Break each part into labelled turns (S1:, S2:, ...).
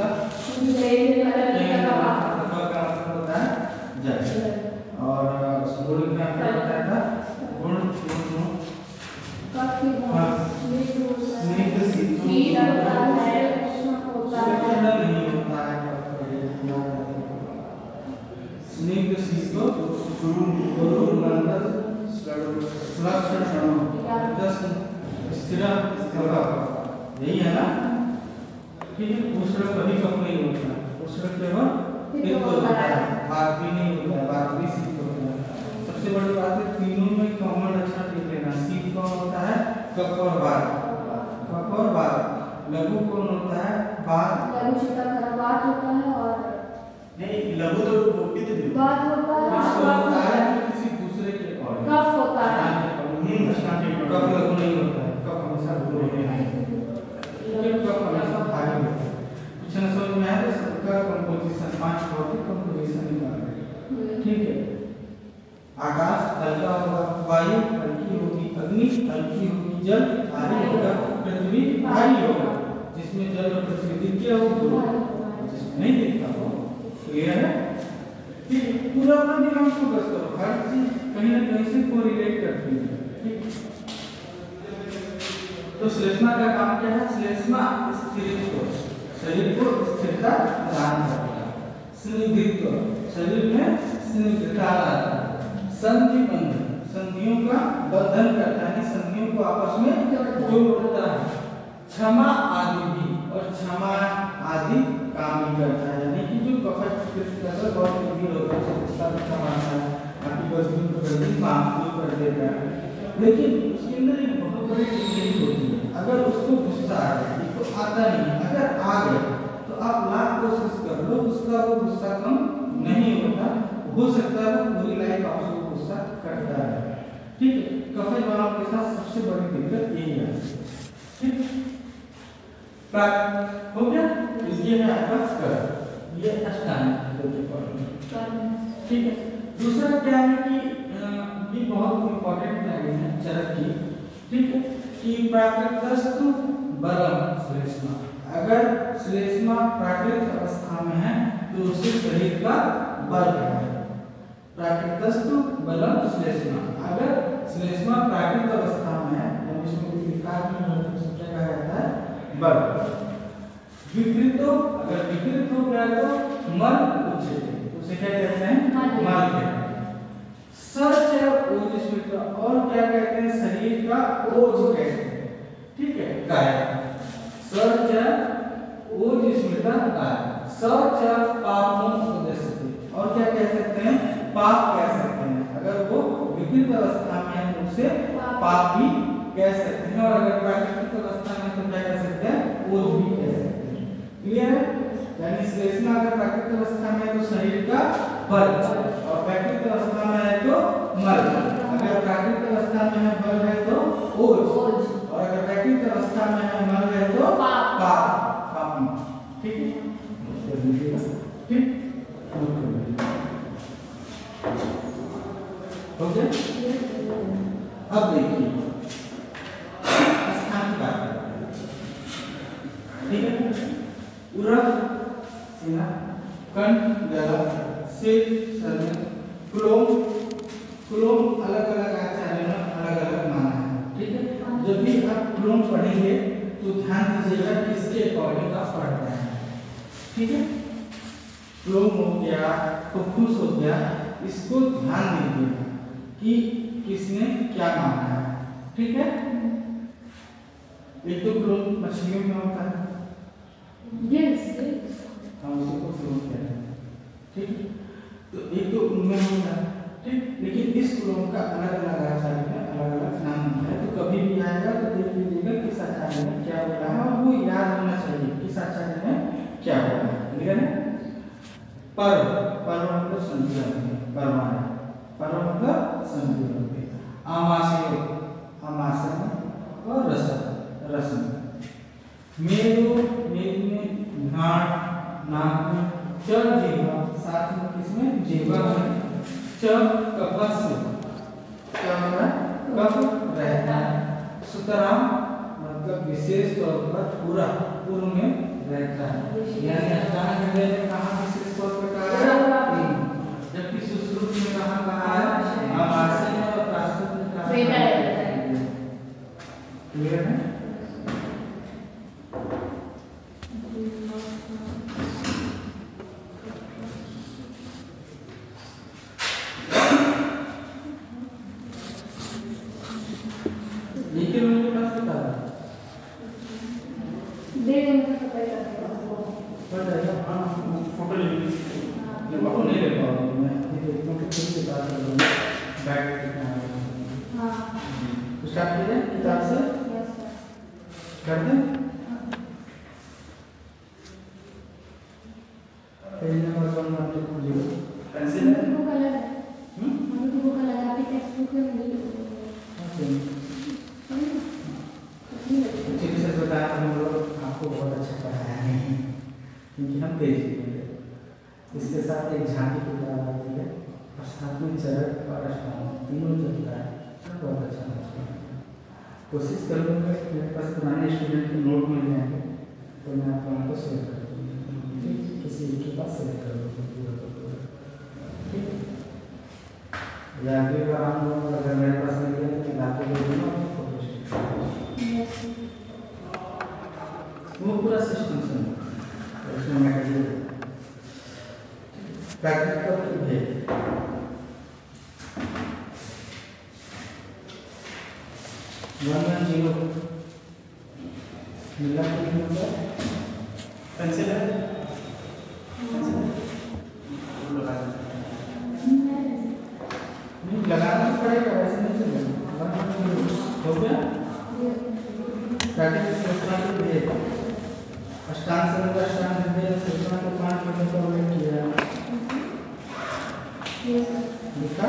S1: सा का मतलब होता है जल। और गुण का क्या बताया था? गुण स्निग्ध शीतल नहीं होता है, स्निग्ध शीतल गुरु मंदर लक्षण स्थिर यही है ना। ठीक है, उष्ण कभी कम नहीं होता, उष्ण केवल एक होता है, बात भी नहीं होता है, बात भी शीत होता है। सबसे बड़ी बात है तीनों में कॉमन अच्छा देख लेना। शीत कौन होता है? कफ और वात। कफ और वात। लघु कौन होता है? वात।
S2: लघु शीतल वात होता है और
S1: नहीं, लघु तो पित्त
S2: वात होता है,
S1: किसी दूसरे के अकॉर्डिंग
S2: कफ होता है,
S1: कफ लघु नहीं होता है, कफ हमेशा लघु नहीं है, कफ हमेशा भारी होता है। कुछ न समझ में आया तो सबका कंपोजिशन 5 भौतिक कंपोजिशन निकाल। ठीक है, आकाश हल्का होगा, वायु हल्की होगी, अग्नि हल्की होगी, जल भारी होगा, पृथ्वी भारी होगा। जिसमें जल और पृथ्वी दिख गया वो जिसमें नहीं दिखता वो क्लियर है। ठीक है, पूरा अपना दिमाग फोकस करो, हर चीज कहीं ना कहीं से कोरिलेट करती है। ठीक, तो श्लेष्मा का काम क्या है? श्लेष्मा स्थिरत्व, शरीर को स्थिरता प्रदान करता है। स्निग्धत्व, शरीर में स्निग्धता लाता है। संधि बंधन, संधियों का बंधन करता है, संधियों को आपस में जोड़ता है। क्षमा आदि भी, और क्षमा आदि काम भी करता है। यानी कि जो कफट बहुत गंभीर होता है उसका भी क्षमा आता है, आपकी गलतियों को जल्दी माफ भी कर देता है। लेकिन उसके अंदर एक बहुत बड़ी टेक्निक होती है। अगर उसको गुस्सा आ जाए, तो आता नहीं, अगर आ गया तो आप लाख कोशिश कर लो, उसका वो गुस्सा कम नहीं होता। हो सकता है वो पूरी लाइफ आपसे गुस्सा करता है। ठीक है, कफे वालों के साथ सबसे बड़ी दिक्कत यही है। ठीक, हो गया, ये है आपका कर, ये अष्टांग। ठीक है, दूसरा क्या है कि ये बहुत इंपॉर्टेंट लाइन है चरक की। ठीक है, कि प्राकृतस्तु बलम श्लेष्मा, अगर श्लेष्मा प्राकृत अवस्था में है तो उसे शरीर का बल है। प्राकृतस्तु बलम श्लेष्मा, अगर श्लेष्मा प्राकृत अवस्था में है जब इसमें कोई विकार नहीं होता तो क्या कहा जाता है? बल। विकृत हो, अगर विकृत हो गया तो मल उच्चते, उसे क्या कहते हैं? मल कहते हैं। सच ओज स्मृत, और क्या कहते हैं? शरीर का ओज कहते हैं। ठीक है, काय सच ओज स्मृत काय, सच पापों उद्देश्य, और क्या कह सकते हैं? पाप कह सकते हैं। अगर वो विकृत अवस्था में है उसे पाप भी कह सकते हैं, और अगर प्राकृतिक अवस्था में तो क्या कह सकते हैं? ओज भी कह सकते हैं। क्लियर है? यानी श्लेष्मा अगर प्राकृतिक अवस्था में है तो शरीर का बल, और प्राकृतिक अवस्था में है तो मल। अगर प्राकृतिक अवस्था में है बल है तो ओज, और अगर प्राकृतिक अवस्था में है मल है तो पाप। ठीक है, ठीक, ओके। अब देखिए स्थान की बात करते हैं। ठीक है, उरग सीना, कंठ, गला, सिर, शरीर, कुलोम अलग अलग आचार्यों ने अलग अलग माना है। ठीक है, जब भी आप कुलोम पढ़ेंगे तो ध्यान दीजिएगा किसके अकॉर्डिंग आप पढ़ रहे हैं। ठीक है, कुलोम हो गया, फुफ्फुस हो गया, इसको ध्यान दीजिएगा कि किसने क्या माना है। ठीक है, एक तो कुलोम मछलियों में होता है, हम उसी को कुलोम कहते हैं। ठीक, तो एक तो उनमें होता है। ठीक, लेकिन इस कुलोम का अलग अलग आचार्य में अलग अलग नाम है। तो कभी भी आएगा तो देख लीजिएगा किस आचार्य ने क्या बोला है, और वो याद होना चाहिए किस आचार्य ने क्या बोला है। क्लियर है? पर्व, पर्व मतलब संधि, परमाणु, पर्व मतलब संधि होती है। आमाशय, आमाशय और रसन, रसन। मेरु, मेरु में घाट, नाक में, चर जीवा, साथ में किसमें? जीवा में। चर कपस्य, क्या होता है? कफ रहता है। सुतराम मतलब विशेष तौर पर पूरा, पूर्व में रहता है। यानी अष्टांग हृदय में कहाँ विशेष पद पे कहा है? 3, जबकि सुश्रुत में कहाँ कहा है? आमाशय में और प्रास्तुत में कहा है? क्लियर है? इसके साथ एक झांकी की किताब आती है और साथ में चरक और अष्टांग तीनों चलता है। बहुत अच्छा लगता है। कोशिश करूँगा मेरे पास पुराने स्टूडेंट के नोट मिल जाएंगे तो मैं आप लोगों को शेयर कर दूँगी। किसी के पास शेयर कर दूँगा पूरा। ठीक है, या अगली बार हम लोग अगर मेरे पास मिल गया तो लाके दे दूँगा वो पूरा सिस्टम से उसमें मैं कर दूँगा। प्रैक्टिकल की भेद 110 मिला कितने होता है? पेंसिल है? नहीं लगाना तो पड़ेगा, वैसे नहीं चलेगा। 110 हो गया? प्रैक्टिकल सूचना की भेद अष्टांग संबंध अष्टांग हृदय सूचना को 5 मिनट का उल्लेख किया है। लिखा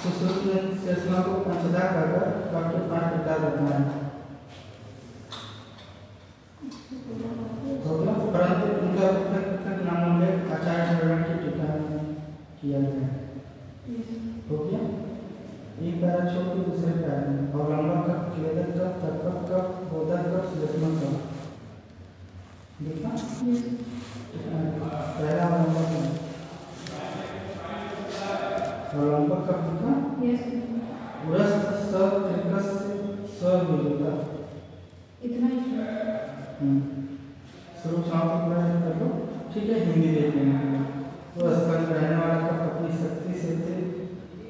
S1: सुश्रुत में सूचना को पंचधा कर वाक्य 5 प्रकार रखना है। परंतु उनका पृथक नामोल्लेख आचार्य विवरण की टीका में किया गया है। हो गया? एक पैरा छोड़ के दूसरे पैरा में अवलंबन का क्लेदन का तर्कक का बोधक का सुलक्षण का लिखा। पहला अवलंबन अवलंबक का लिखा उरस्त स त्रिकस स विरुद्ध
S2: इतना ही
S1: शुरू छात्र प्रश्न कर लो। ठीक है, हिंदी देख लेना है। वो स्कंद रहने वाला का अपनी शक्ति से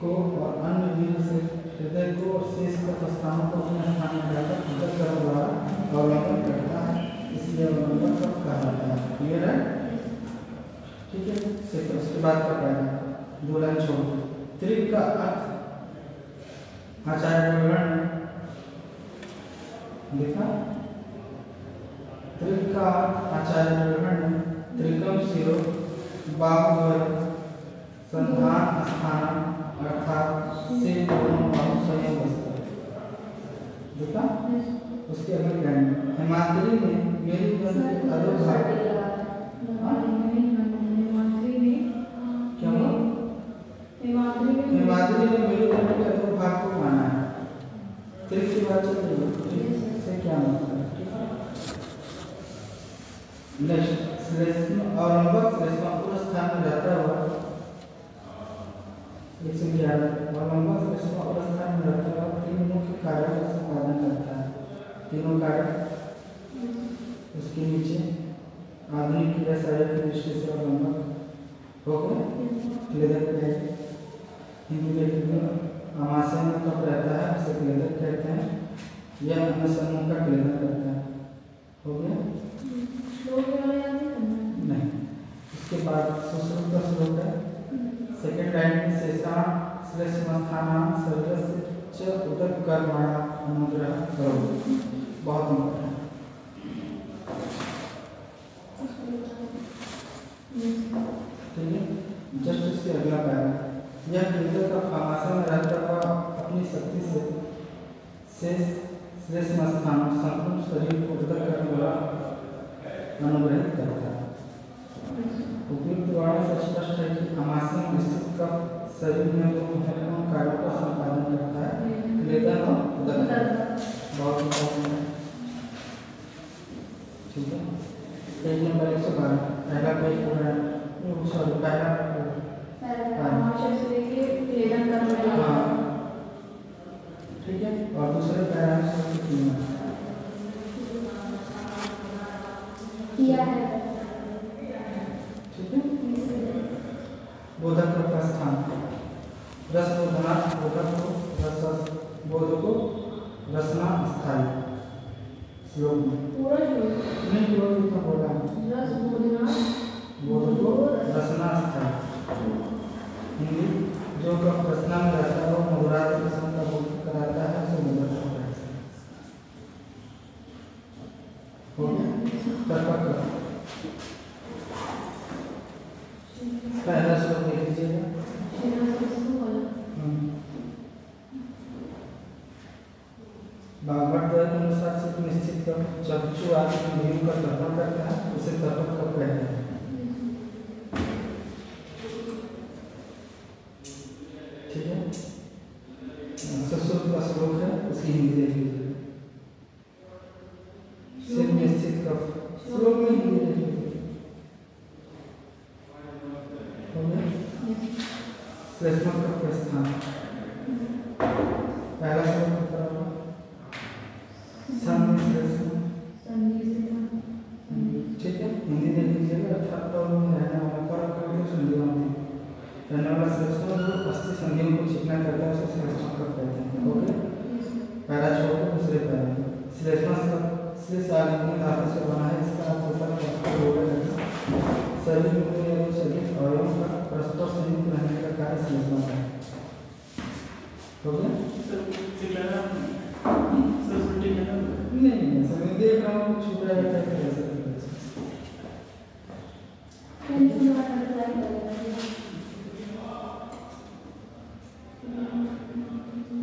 S1: को और अन्य वीर से हृदय को और शेष का स्थानों को अपने स्थान में जाकर पृथक करने द्वारा अवलंबन करता है, इसलिए अवलंबन कब कहा जाता है। क्लियर है? ठीक है, फिर उसके बाद का पहला 2 लाइन छोड़ त्रिक का अर्थ आचार्य विवरण में लिखा। त्रिक का आचार्य विवरण में त्रिकम शिरो बाहुद्वय संधान स्थान अर्थात से दोनों बाहु संयोग बसता देखा। उसके अगली लाइन हिमाद्री में मेरी ग्रंथ अधोभाग क्या हुआ? हिमाद्री में मेरी ग्रंथ के अधोभाग को माना है। त्रिक की बात चल रही है, से क्या मतलब है? नेक्स्ट श्लेष्म अवलंबक श्लेष्म पूर्व स्थान में रहता हुआ 111 अवलंबक श्लेष्म पूर्व स्थान में रहता हुआ 3 मुख्य कार्यों का संपादन करता है। तीनों कार्य उसके नीचे आधुनिक क्रिया सहायक की दृष्टि से अवलंबक हो गए। क्लेदक है हिंदी में आमाशय में कब रहता है उसे क्लेदक कहते हैं। यह अन्य समूह का क्लेदन करता है। हो गया? नहीं, इसके बाद सुश्रुत का श्लोक है। सेकंड लाइन में शेषा श्लेष्मस्थाना सर्वस्य च उदक कर्मणा अनुग्रह करो। बहुत इम्पोर्टेंट। ठीक है, जस्ट इसके अगला पैरा यह हृदय का आमाशय में रहता हुआ अपनी शक्ति से श्लेष्मस्थान संपूर्ण शरीर को उदक करने वाला अनुग्रहित करता है। उपयुक्त वाणी से स्पष्ट है कि आमाशय में स्थित कफ शरीर में जो महत्वपूर्ण कार्यों का संपादन करता है, क्लेदन और उदक। बहुत इम्पोर्टेंट है। ठीक है। पेज नंबर 112 पहला पेज पूरा सॉरी पहला हाँ ठीक है। और दूसरे पैरा
S2: किया है
S1: ठीक है। बोधक का स्थान रस बोधनाथ बोधक को रस बोध को रसना स्थायी श्लोक में
S2: पूरा श्लोक
S1: नहीं केवल इतना बोला
S2: रस बोधना
S1: बोध को रसना स्थायी। हिंदी जो कब रसना में रहता है वो मधुरात किस्म का बोध कराता है उसे मधुर होता है। हो गया तर्क पहला श्लोक देख लीजिएगा। भागवत के अनुसार से निश्चित कर चक्षु आदि इंद्रियों का तर्पण करता है उसे तर्पण कब कहते हैं। ठीक है। ससुर का श्लोक है उसकी हिंदी देख लीजिए। सिर्फ निश्चित कर श्लोक में हिंदी देख लीजिए। श्लेष्मा का स्थान पहला श्लोक ठीक है। हिंदी देख लीजिएगा। अर्थात रहने वाला पर संधियों रहने वाला श्लेष्मा जो अस्थि संधियों को चिकना करता है उसे श्लेष्मा कहते हैं। ओके पहला छोड़ दूसरे पैरा श्लेष्मा से आदि धातु से बना है। इसका अर्थ होता है शरीर में शरीर अवयवों का परस्पर संयुक्त रहने का कार्य श्लेष्मा है। हो गया नहीं समय देख रहा हूँ छूट रहा है कैसे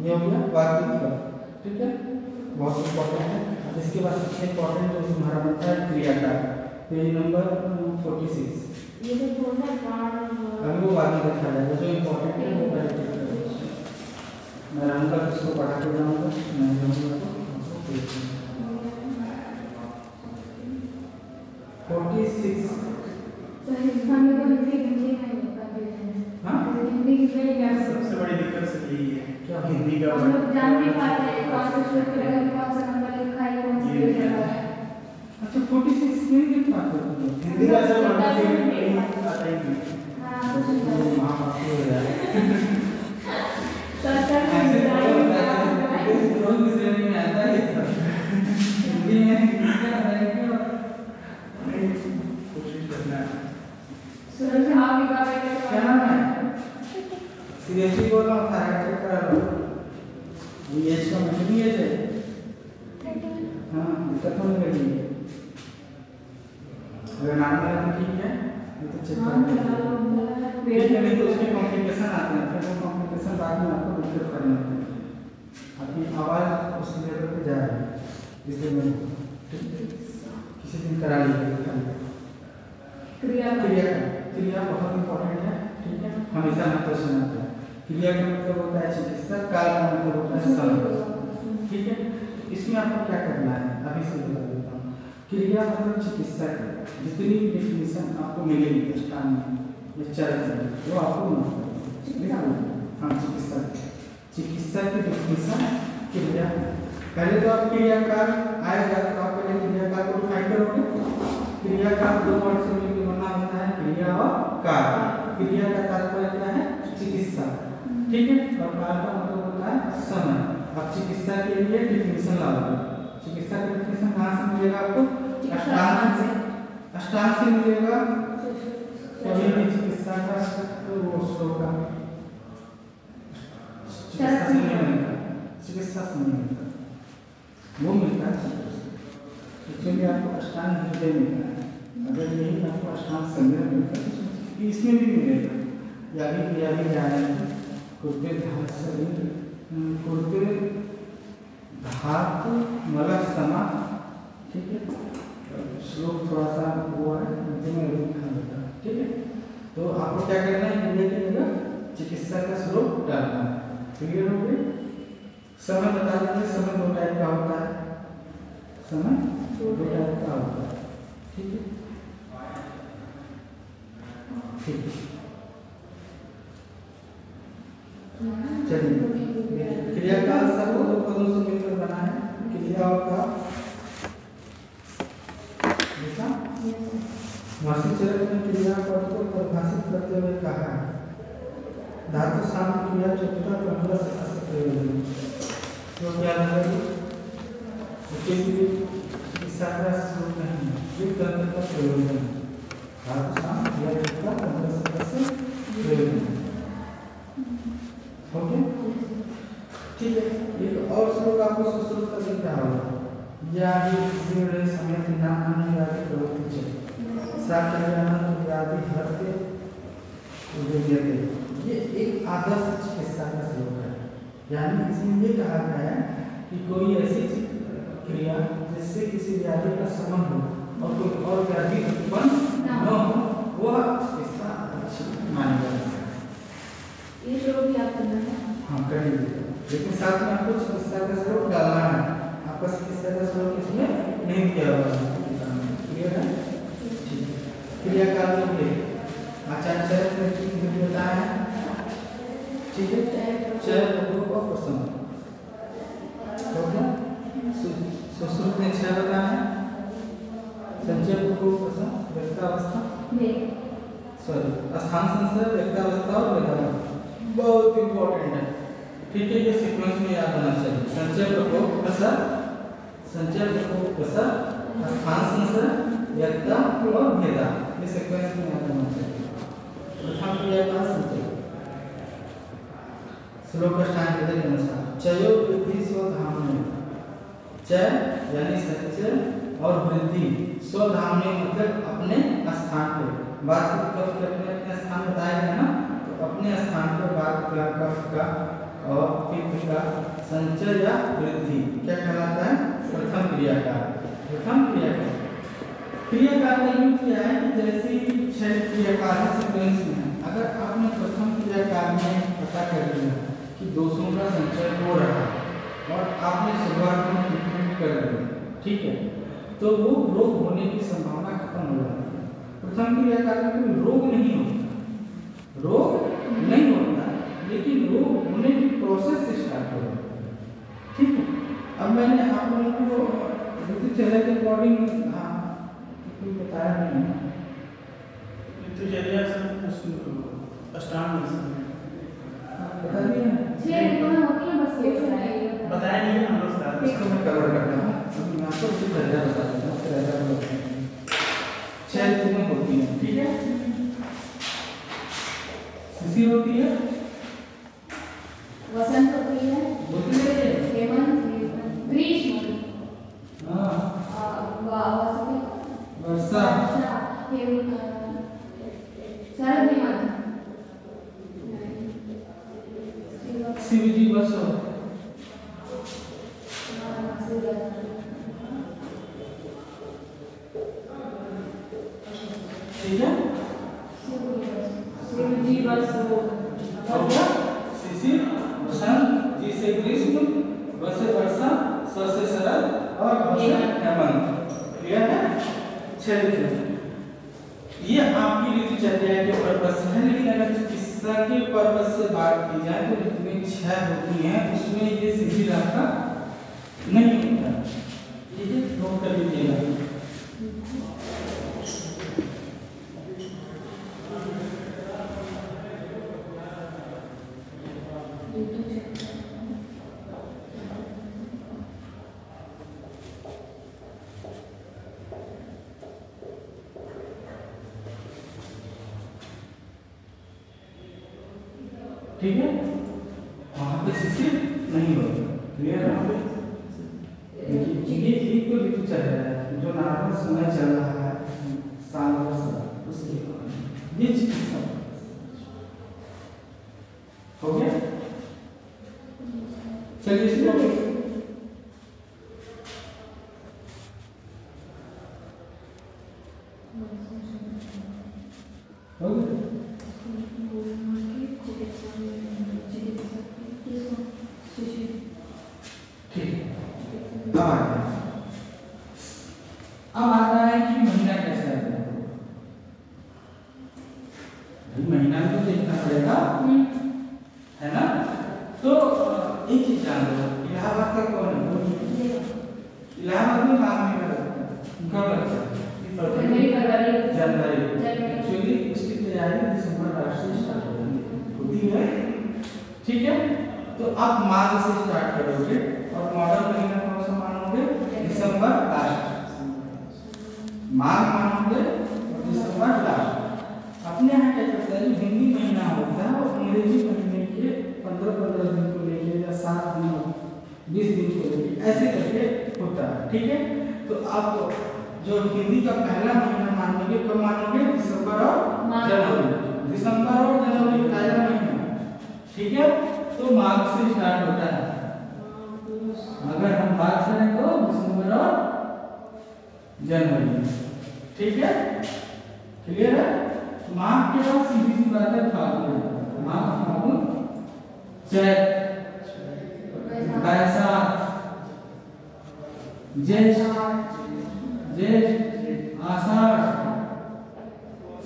S1: ये हो गया वाक्य का। ठीक है बहुत इंपॉर्टेंट है। इसके बाद सबसे इंपॉर्टेंट जो हमारा बनता है क्रिया का पेज नंबर 46
S2: ये तो छोटा पार्ट
S1: अभी वो बाद में देखा जाएगा। जो इंपॉर्टेंट है वो पहले चेक करें। मैं रहूँगा इसको पढ़ा के जाऊँगा मैं रहूँगा तो 46
S2: तो हिंदुस्तान में तो हिंदी हिंदी में होता है।
S1: हाँ
S2: हिंदी की पहले क्या
S3: सबसे बड़ी दिक्कत से यही है
S1: क्या
S3: हिंदी का
S2: हम लोग जान नहीं पाते हैं कौन सा श्लोक है कौन सा नंबर लिखा है कौन सी पेज है।
S1: अच्छा 46 में देख पाते हो
S3: हिंदी का सब आता ही नहीं।
S2: हां
S1: मां बाप हो जाए
S2: सरकार
S1: ऐसे लोग श्रेणी में आता है हिंदी में क्या रहेगा
S3: कोशिश करना है।
S2: सुरक्षा आप का बेटा
S1: क्या नाम है सीरियसली बोल रहा हूँ थायराइड चेक करा लो ये इसका मतलब ये है हाँ दिक्कत होने लगी है। अगर नॉर्मल है तो ठीक है नहीं तो चेक करा नहीं तो उसके कॉम्प्लिकेशन आते हैं। फिर वो कॉम्प्लिकेशन बाद में आपको दिक्कत करनी होती है। अपनी आवाज़ उस लेवल पे जा रही है इसलिए मैं किसी दिन करा लीजिए।
S2: क्रिया
S1: क्रिया क्रिया बहुत इंपॉर्टेंट है। ठीक है हमेशा ना क्वेश्चन आता है। क्रिया का मतलब होता है चिकित्सा काल का मतलब होता है समय। ठीक है इसमें आपको क्या करना है अभी से बता देता हूँ। क्रिया मतलब चिकित्सा की जितनी डेफिनेशन आपको मिलेगी अष्टांग में या चरण में वो आपको हाँ चिकित्सा चिकित्सा की डेफिनेशन क्रिया। पहले तो आप क्रिया काल आएगा तो आप पहले क्रिया काल को डिफाइन करोगे। क्रिया काल दो वर्ड से मिलकर बना होता है क्रिया और काल। क्रिया का तात्पर्य क्या है चिकित्सा। ठीक है और काल का मतलब होता है समय। अब चिकित्सा के लिए डेफिनेशन लाओगे। चिकित्सा का डेफिनेशन कहाँ से मिलेगा आपको अष्टांग से मिलेगा। कभी भी चिकित्सा का तो वो श्लोक का चिकित्सा से नहीं मिलता। चिकित्सा से नहीं मिलता वो मिलता है एक्चुअली आपको अष्टांग हृदय मिलता है। अगर यही आपको अष्टांग संग्रह मिलता है तो इसमें भी मिलेगा। या भी जाएंगे कुर्ते धातु मतलब समा। ठीक है श्लोक थोड़ा सा वो है में लिखा होता है। ठीक है तो आपको क्या करना है क्रिया की जगह चिकित्सा का श्लोक डालना है। क्लियर हो गई। समय बता दीजिए। समय दो टाइप का होता है। समय दो टाइप का होता है। ठीक है, ठीक है। चलिए, क्रियाकाल शब्द दो पदों से मिलकर बना है। क्रियाओं का देखा, वार्षिक चरण में क्रियापद को परिभाषित करते हुए कहा है धातु साम क्रिया चतुर्था क्रमशः से अस्य प्रयोजन। तो क्या है उसके लिए इशारा श्लोक नहीं है, ये ग्रंथ का प्रयोजन है। धातु साम क्रिया चतुर्था क्रमशः से अस्य प्रयोजन। ओके, ठीक है। एक और श्लोक आपको सुश्रुत का दिख रहा होगा, या ये समय के नाम आने वाले प्रवृत्ति है साक्षात आदि हरते उद्योगते। ये एक आदर्श चिकित्सा का श्लोक है, यानी इसमें ये कहा गया है कि कोई ऐसी क्रिया जिससे किसी व्याधि का शमन हो और कोई और व्याधि उत्पन्न न हो, वह चिकित्सा अच्छी मानी जाती है।
S2: ये श्लोक भी आप करना है।
S1: हाँ, कर लीजिए, लेकिन साथ में आपको चिकित्सा का श्लोक डालना है। आपका चिकित्सा का श्लोक इसमें नहीं किया हुआ है, क्लियर है? ठीक है। क्रियाकाल में भी आचार्य चरण में बताया है, ठीक है। चय प्रयोग और प्रसंग हो गया। सुश्रुत ने 6 बताया है, संचय प्रयोग प्रसंग व्यक्तावस्था सॉरी स्थान संशय व्यक्तावस्था और वेदावस्था बहुत इंपॉर्टेंट है, ठीक है। ये सीक्वेंस में याद होना चाहिए। संचय प्रयोग प्रसंग, संचय प्रयोग प्रसंग, स्थान संशय व्यक्ता और भेदा, ये सीक्वेंस में याद होना चाहिए। प्रथम क्रिया का संचय श्लोक स्टार्ट के अनुसार चयो वृद्धि स्वधाम में, चय यानी संचय और वृद्धि स्वधाम में मतलब अपने स्थान पे। बात कब अपने अपने स्थान बताया है ना, तो अपने स्थान पर बात का कफ का और पित्त का संचय या वृद्धि क्या कहलाता है? प्रथम क्रियाकाल। प्रथम क्रियाकाल क्रियाकाल का यूज किया है कि जैसे 6 क्रियाकाल सीक्वेंस में, अगर आपने प्रथम क्रियाकाल में पता कर लिया कि दोषों का संचय हो रहा है और आपने शुरुआत में ट्रीटमेंट कर दिया, ठीक है, तो वो रोग होने की संभावना खत्म हो जाती है। प्रथम क्रियाकाल में कोई रोग नहीं होता, रोग नहीं होता, लेकिन रोग होने की प्रोसेस स्टार्ट हो जाती है, ठीक है। अब मैंने आप लोगों को ऋतुचर्या के अकॉर्डिंग कोई बताया नहीं है।
S3: ऋतुचर्या से अष्टांग
S1: बता दिए हैं?
S2: 6 ऋतुएं होती हैं, बस ये बताइए।
S3: बताया नहीं है हम लोग
S1: इसको मैं कवर करता हूँ। अभी मैं आपको ऋतुचर्या बता देता हूँ, फिर ऐसा बोलते हैं 6 ऋतुएं होती हैं, ठीक है। शिशिर होती है,
S2: वसंत होती है, हेमंत, ग्रीष्म,
S1: वर्षा,
S2: शरद, हेमंत,
S1: शिवजी वर्षो, ठीक है।
S2: शिवजी वर्षो,
S1: शिशिर, वसंत, जी से ग्रीष्म, व से वर्षा, स से शरद और भ से हेमंत, क्लियर है? 6 ऋतु। ये आपकी ऋतुचर्या के पर्पस से है, लेकिन अगर चिकित्सा के पर्पस से बात की जाए तो ऋतुएं 6 होती हैं, उसमें ये शिशिर आपका नहीं होता, ठीक है, नोट कर लीजिएगा। ठीक है, वहां पे शिशिर नहीं होता, क्लियर है? वहां पे ये एक तो ऋतु चल रहा है जो नॉर्मल समय चल रहा है साल भर से, उसके ये चिकित्सा हो गया। चलिए इसको हो गया। ठीक, अब आता है कि महीना क्या महीना भी तो देखना पड़ेगा, है ना। तो एक चीज जान लो, इलाहाबाद का कौन है? इलाहाबाद में माघ महीना लगता है, कब लगता है? जनवरी। एक्चुअली उसकी तैयारी दिसंबर लास्ट से स्टार्ट होती है, ठीक है। तो आप माघ से स्टार्ट करोगे और मॉडल महीना कौन सा मानोगे? दिसंबर लास्ट, माघ मानोगे और दिसंबर लास्ट। अपने यहाँ क्या करता है, जो हिंदी महीना होता है और अंग्रेजी महीने के 15-15 दिन को लेके या 7 दिन 20 दिन को लेके ऐसे करके होता है, ठीक है। तो आप जो हिंदी का पहला महीना मानोगे, कब मानोगे? दिसंबर और जनवरी। दिसंबर और जनवरी पहला महीना, ठीक है। तो माघ से स्टार्ट होता है। अगर हम बात करें तो दिसंबर और जनवरी, ठीक है, क्लियर है। माघ के बाद सीधी सी बात है फागुन। माघ, फागुन, चैत, बैसाख, ज्येष्ठ, आषाढ़,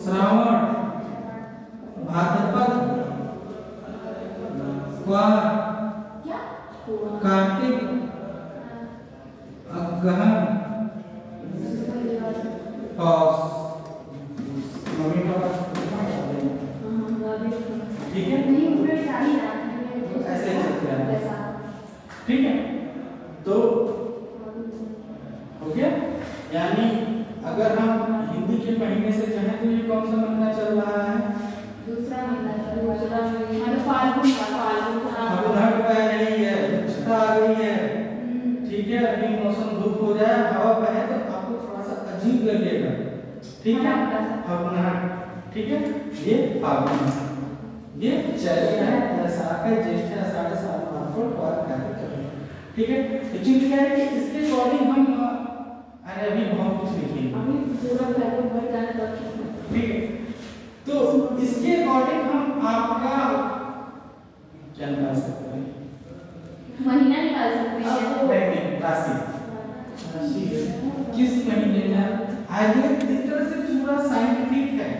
S1: श्रावण, भाद्रपद, कार्तिक, अगहन, पौष, ठीक है। ऐसे चलते हैं, ठीक है। तो हो गया, यानी अगर हम हिंदी के महीने से कहें तो ये कौन सा महीना चल रहा है?
S2: दूसरा महीना, फाल्गुन
S1: हट पा रही है, उष्णता आ गई है, ठीक है। अभी मौसम धूप हो जाए, हवा बहे तो आपको थोड़ा सा अजीब लगेगा, ठीक है। फागुन, ठीक है। ये फागुन, ये चैत है, बैसाख है, ज्येष्ठ है, आषाढ़, श्रावण, भाद्रपद, ठीक है। एक्चुअली क्या है कि इसके अकॉर्डिंग हम अरे अभी बहुत कुछ लिखेंगे,
S2: अभी पूरा पैकेट भर जाने तक,
S1: ठीक है। तो इसके अकॉर्डिंग हम आपका क्या निकाल सकते हैं?
S2: महीना निकाल सकते हैं।
S1: नहीं, राशि किस महीने में आयुर्वेद एक तरह से पूरा साइंटिफिक है,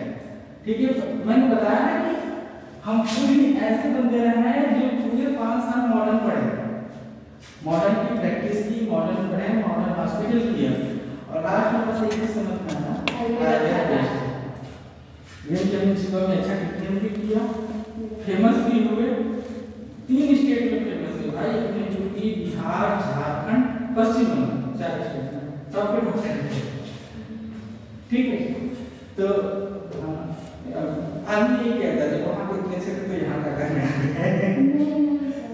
S1: ठीक है। मैंने बताया ना कि हम पूरी ऐसे बंदे रहे हैं जो पूरे 5 साल मॉडर्न पढ़े, मॉडर्न की प्रैक्टिस की, मॉडर्न पढ़े, मॉडर्न हॉस्पिटल किया और लास्ट में बस एक ही समझना है ये हमने जीवन में अच्छा ट्रीटमेंट भी किया, फेमस भी हुए, 3 स्टेट में फेमस हुए भाई, अपने यूपी, बिहार, झारखंड, पश्चिम बंगाल, 4 स्टेट में सब पे डॉक्टर, ठीक है। तो आदमी ये कहता है वहाँ को इतने से तो यहाँ का करना है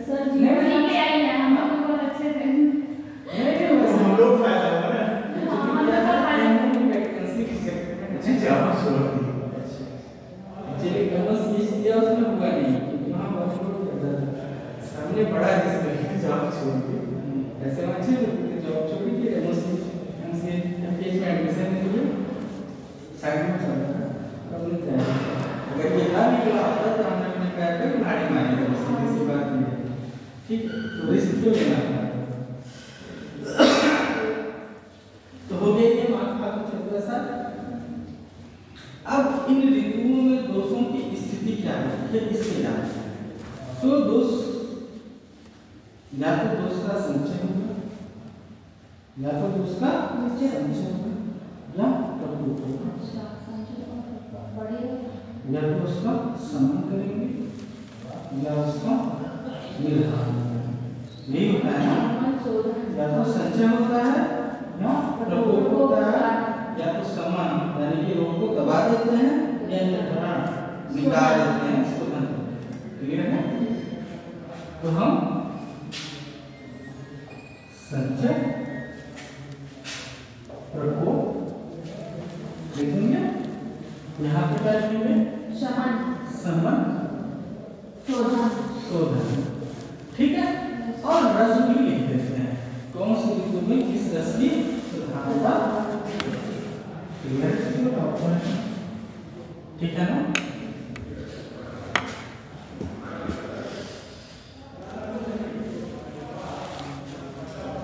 S2: सर जी नहीं ले आई है, हम लोग बहुत अच्छे थे,
S1: नहीं
S3: हम लोग फायदा हुआ ना,
S2: हम लोग का फायदा
S1: वैकेंसी की अच्छा जवाब छोड़ चलिए कमस ये उसमें हुआ नहीं क्योंकि वहाँ बहुत लोग सामने बड़ा रिस्क है, जॉब छोड़ के ऐसे अच्छे जॉब छोड़ के एमसीए एमपीएच में एडमिशन ले लिए, साइड में चल रहा है। अगर ये ना निकला होता तो हमने अपने पैर पे कुल्हाड़ी मारी होती, सीधी सी बात नहीं है, ठीक। तो रिस्क क्यों लेना है? तो हो गया ये माघ फागुन चैत बैसाख। अब इन ऋतुओं में दोषों की स्थिति क्या है, ये इससे जानते हैं। तो दोष या तो दोष का संचय होगा, या तो दोष का संचय होगा, या प्रकोप होगा, या तो उसका समन करेंगे, या उसका निर्धारण करेंगे। यही होता है ना, या तो संचय होता है, या प्रकोप होता है, या तो समान यानी कि रोग को दबा देते हैं, या निर्धारण निकाल देते हैं, शोधन करते हैं, क्लियर है। तो हम संचय, प्रकोप लिखेंगे, यहाँ पे क्या लिखेंगे? समन, शोधन, ठीक है। और रस भी लिख देते हैं, कौन सी ऋतु में किस रस की प्रधानता, ठीक है ना।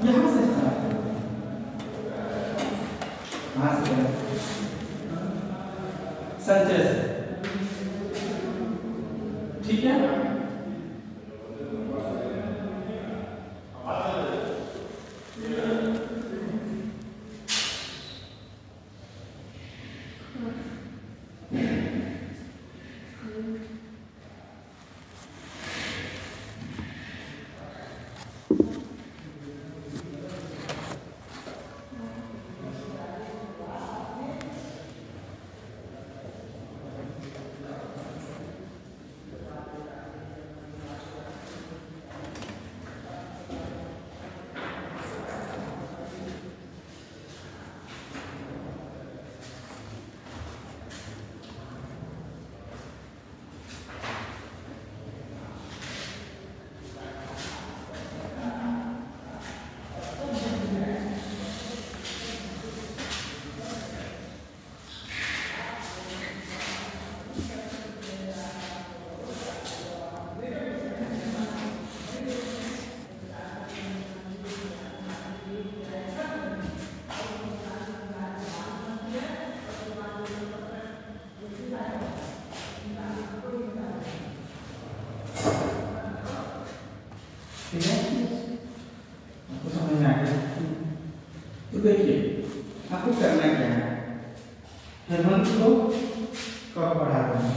S1: यहाँ से संचय से ठीक है। ठीक है, आपको समझ में आ गया। तो देखिए आपको करना क्या है, हेमंत को कब बढ़ा देना,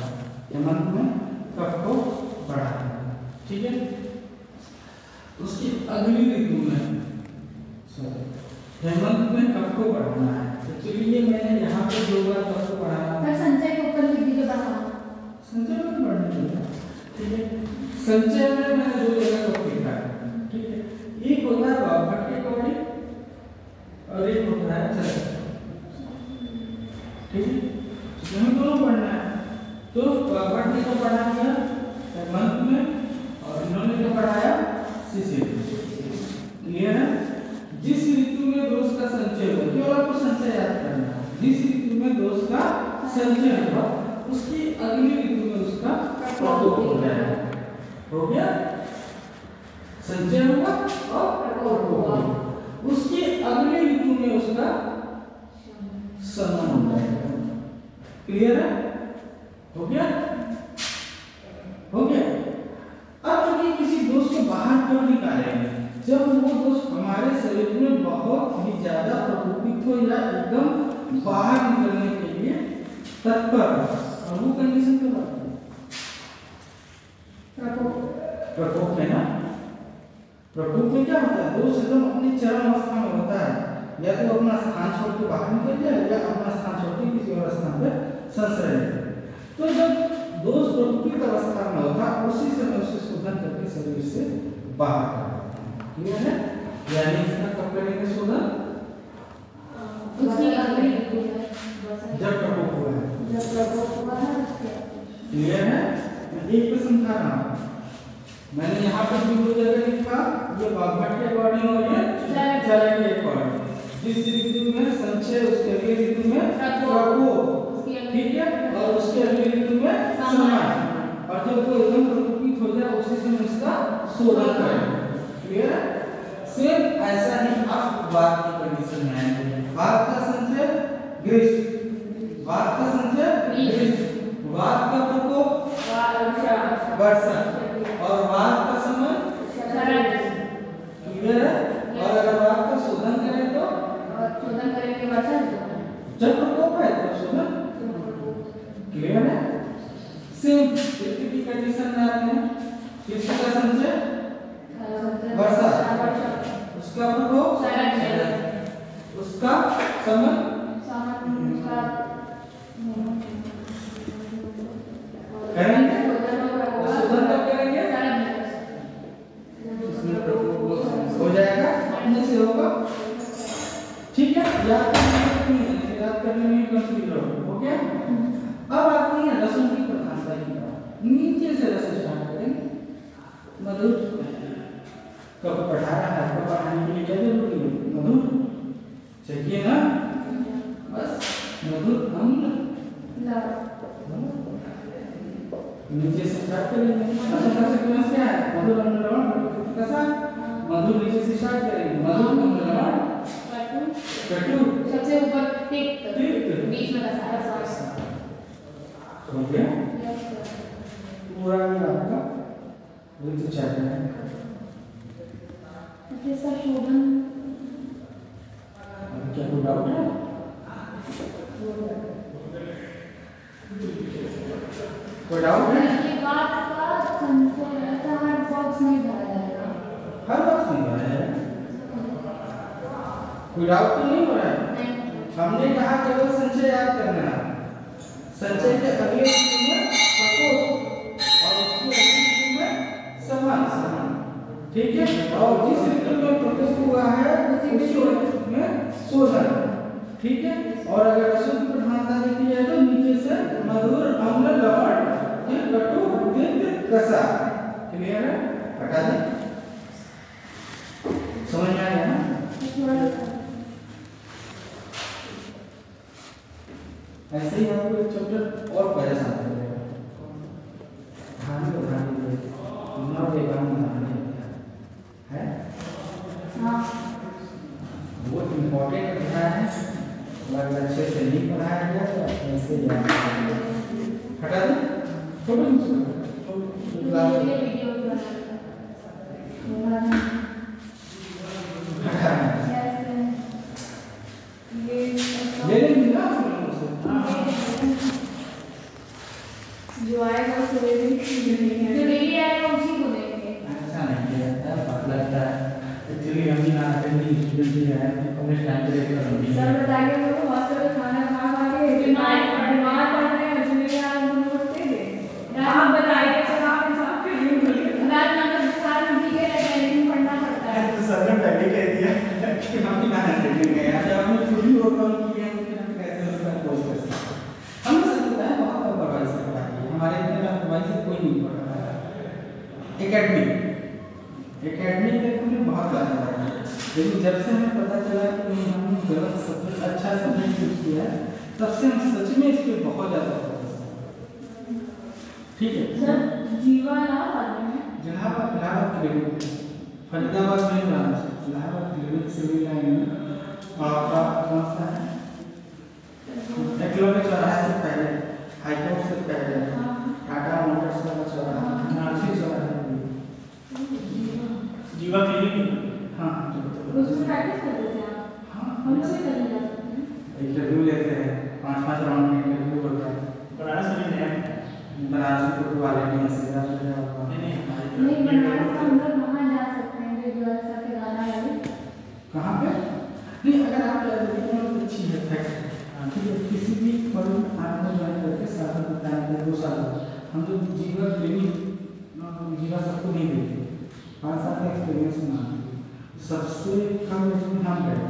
S1: हेमंत में कब को बढ़ा देना, ठीक है। उसकी अगली ऋतु में हेमंत में कब को बढ़ाना है, तो चलिए मैंने यहाँ पे दो बार कब को बढ़ाना है,
S2: संचय के ऊपर लिख दीजिए बढ़ा,
S1: संचय में बढ़ने देना, ठीक है। संचय में मैंने दो जगह कब लिखा है, ठीक है। एक होता है बागभट के अकॉर्डिंग और एक होता है चरण, ठीक है। तो हमें दोनों पढ़ना है। तो बागभट ने तो पढ़ा दिया हेमंत में और इन्होंने तो पढ़ाया शिशिर, क्लियर है। जिस ऋतु में दोष का संचय हो, केवल आपको संचय याद करना है, जिस ऋतु में दोष का संचय हुआ उसकी अगली ऋतु में उसका प्रकोप हो जाएगा, हो गया, संचय होगा और प्रकोप होगा, उसकी अगली ऋतु में उसका शमन हो जाएगा, क्लियर है, हो गया, हो गया। अब चूंकि किसी दोष को बाहर कब निकालेंगे, जब वो दोष हमारे शरीर में बहुत ही ज्यादा प्रकोपित हो या एकदम बाहर निकलने के लिए तत्पर, और वो कंडीशन कब आती है, प्रकोप में ना। प्रकोप में क्या होता है, दोष एकदम अपनी चरम अवस्था में होता है, या तो अपना स्थान छोड़ के बाहर निकल जाए या अपना स्थान छोड़ के किसी और स्थान पे संश्रय ले। तो जब दोष प्रकोपित अवस्था में होता है उसी समय उसे शोधन करके शरीर से बाहर कर देते हैं, क्लियर है। यानी इसका कब करेंगे शोधन,
S2: उसकी अगली ऋतु में
S1: जब प्रकोप हुआ है,
S2: जब प्रकोप हुआ है,
S1: क्लियर है। मैं एक पे समझा रहा हूँ, मैंने यहाँ पर भी दो जगह लिखा, ये बागभट के अकॉर्डिंग और ये चरण के अकॉर्डिंग। जिस ऋतु में संचय उसके अगली ऋतु में प्रकोप, ठीक है, और उसके अगली ऋतु में शमन, और जब वो एकदम प्रकोपित हो जाए उसी समय उसका शोधन करें, क्लियर है। सेम ऐसा ही आप वात की कंडीशन में आएंगे, वात का संचय ग्रीष्म, वात का संचय ग्रीष्म, वात का प्रकोप वर्षा और वात का समय शरद, क्लियर है। और अगर वात का शोधन करें तो
S2: शोधन करेंगे वर्षा ऋतु,
S1: जब प्रकोप है तब शोधन, क्लियर है। सेम ऋतु की कंडीशन में आते हैं, किसका संचय वर्षा, उसका प्रकोप शरद, उसका समय करेंगे, शोधन कब करेंगे, इसमें प्रकोप हो जाएगा, अपने से होगा, ठीक है। याद करने में कंफ्यूज हो गया। अब आती है रसों की प्रधानता की बात, नीचे से रस स्टार्ट करेंगे। मधुर कब पढ़ा रहा है, कब पढ़ाने के लिए क्या जरूरी है, मधुर चाहिए ना, बस मधुर अम्ल, नीचे से स्टार्ट करेंगे। रसों का सीक्वेंस क्या है, मधुर अम्ल लवण कसा, मधुर नीचे से स्टार्ट करेंगे, मधुर अम्ल लवण कटु,
S2: सबसे ऊपर तिक्त, बीच में
S1: हो गया पूरा। वही तो चल रहा है।
S2: प्रोफेसर शोभन
S1: क्या कोई डाउट है? कोई डाउट है?
S2: ये बात का संशय ऐसा हर बॉक्स नहीं भरा जाएगा।
S1: हर वक्त नहीं हो रहा है। कोई डाउट तो नहीं हो रहा है?
S2: नहीं।
S1: हमने कहा केवल संचय याद करना है। संचय के अगले स्टेप में सपोज और उसकी अगली स्टेप में समान। ठीक है? और जिस ऋतु में प्रोसेस हुआ है उसी में शोधन। ठीक है? और अगर अशुद्ध प्रधानता देती है तो नीचे से मधुर, अम्ल, लवण, फिर कटु, तिक्त, कसा। क्लियर है? हटा दें। समझ में आया ना? ऐसे ही आपको एक चैप्टर और परेशान करेगा। कहानी को ध्यान दीजिए। नौ के बाद कहानी है।
S2: हाँ।
S1: वो इम्पोर्टेंट पढ़ाया है। अगर अच्छे से नहीं पढ़ाया गया तो ऐसे याद हटा दें। छोड़ो क्लास
S2: ये वीडियो बना
S1: ले लेंगे ना आप लोगों से।
S2: जो आएगा उसको दे देंगे, जो डेली आएगा उसी को देंगे।
S1: ऐसा नहीं किया जाता है, पता लगता है। एक्चुअली हम ही ना अटेंडिंग स्टूडेंट ही हैं, तो कॉलेज टाइम पे लेकर हम भी
S2: सर बताइए वो तो हॉस्टल में खाना खा खा के बीमार पड़ रहे हैं, जिन्हें आप उनको बोलते थे। आप बताइए सर, आप इंसाफ के लिए बोलिए। रात में अगर बुखार में भीगे रहते हैं लेकिन पढ़ना पड़ता है।
S3: तो सर ने पहले कह दिया
S1: कि हम ही ना अटेंडिंग है। आज आपने खुद ही वर्कआउट किया है, फिर हम कैसे उसका कोर्स कर सकते हैं? हमने सच बताया बहुत लापरवाही से पढ़ाई है। हमारे इतने लापरवाही से कोई नहीं पढ़ रहा है। एकेडमी में हमने बहुत लापरवाही है। लेकिन जब से हमें पता चला कि हमने गलत सब्जेक्ट, अच्छा सब्जेक्ट चूज किया है, तब से हम सच में इस पे बहुत ज़्यादा फोकस हैं। ठीक है?
S2: सर जीवा इलाहाबाद में है।
S1: इलाहाबाद क्लिनिक, फरीदाबाद में branch, Allahabad clinic civil line में आपका कौन सा है? एकलव्य चौराहे से पहले, हाईकोर्ट से पहले, टाटा मोटर्स वाला चौराहा, नाथी चौराहा।
S3: जीवा क्लिनिक।
S1: हाँ,
S2: उसमें प्रैक्टिस कर लेते हैं आप।
S1: हाँ,
S2: हम लोग भी करने जा सकते हैं।
S1: इंटरव्यू लेते हैं, 5-5 राउंड में इंटरव्यू होता है।
S3: बनारस में नहीं है।
S1: बनारस में तो क्वालिटी से
S2: नहीं बनारस हम लोग वहाँ जा सकते हैं, जो सर के गाना है।
S1: कहाँ पे? नहीं, अगर आप देखिए तो अच्छी है फैक्ट। ठीक है, किसी भी फॉर्म में आपको ज्वाइन करके साल बताएं 2 साल हम तो जीवा क्लिनिक जीवा सबको नहीं देते, 5 साल का एक्सपीरियंस मांगते। सबसे कम एज में हम गए,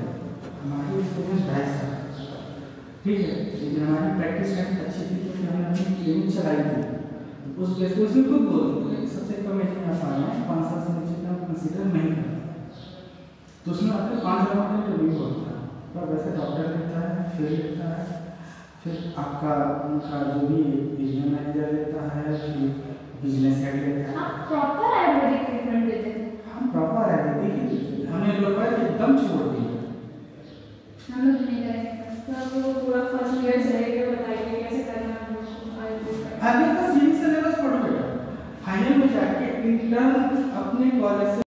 S1: हमारी एक्सपीरियंस 2.5 साल। ठीक है, लेकिन हमारी प्रैक्टिस अच्छी थी, क्योंकि हमने अपनी क्लिनिक चलाई थी। उस बेस पे उसमें खुद बोलते हैं सबसे कम एज में आप आए हैं, 5 साल से नीचे का कंसीडर नहीं करते। तो उसमें आपके 5 साल का इंटरव्यू होता है, तो वैसे डॉक्टर लेता है, फिर लेता है, फिर आपका उनका जो भी एरिया मैनेजर लेता है, फिर बिजनेस हेड लेता है।
S2: आप प्रॉपर आयुर्वेदिक ट्रीटमेंट देते थे?
S1: हम प्रॉपर आयुर्वेदिक ही देते थे। हमने लोग एकदम छोड़ दिया।
S2: हम लोग नहीं करेंगे सर, वो पूरा फर्स्ट ईयर चलेगा, बताइए कैसे करना है आयुर्वेदिक।
S1: आगे बस यही सिलेबस पढ़ो बेटा, फाइनल में जाके इंटर्न अपने कॉलेज से